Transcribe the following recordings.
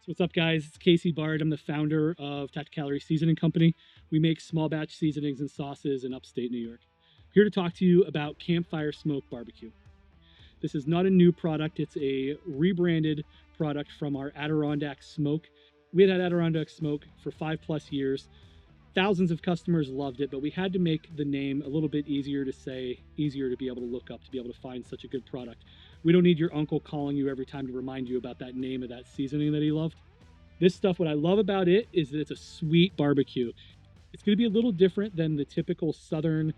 So what's up, guys? It's Casey Bard. I'm the founder of Tacticalories Seasoning Company. We make small batch seasonings and sauces in upstate New York. I'm here to talk to you about Campfire Smoke BBQ. This is not a new product. It's a rebranded product from our Adirondack Smoke. We had Adirondack Smoke for 5+ years. Thousands of customers loved it, but we had to make the name a little bit easier to say, easier to be able to look up, to be able to find such a good product. We don't need your uncle calling you every time to remind you about that name of that seasoning that he loved. This stuff, what I love about it is that it's a sweet barbecue. It's going to be a little different than the typical southern,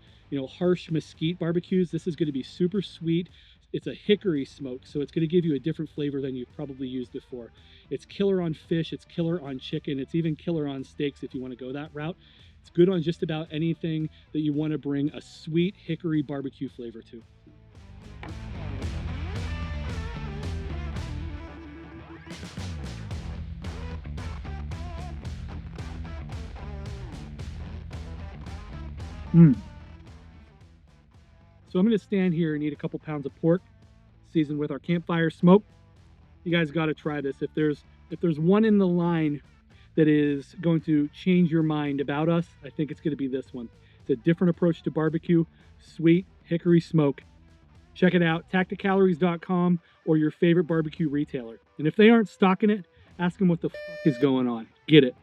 harsh mesquite barbecues. This is going to be super sweet. It's a hickory smoke, so it's going to give you a different flavor than you've probably used before. It's killer on fish, it's killer on chicken, it's even killer on steaks if you want to go that route. It's good on just about anything that you want to bring a sweet hickory barbecue flavor to. So I'm going to stand here and eat a couple pounds of pork seasoned with our Campfire Smoke. You guys got to try this. If there's one in the line that is going to change your mind about us, I think it's going to be this one. It's a different approach to barbecue, sweet hickory smoke. Check it out, tacticalories.com or your favorite barbecue retailer. And if they aren't stocking it, ask them what the fuck is going on. Get it.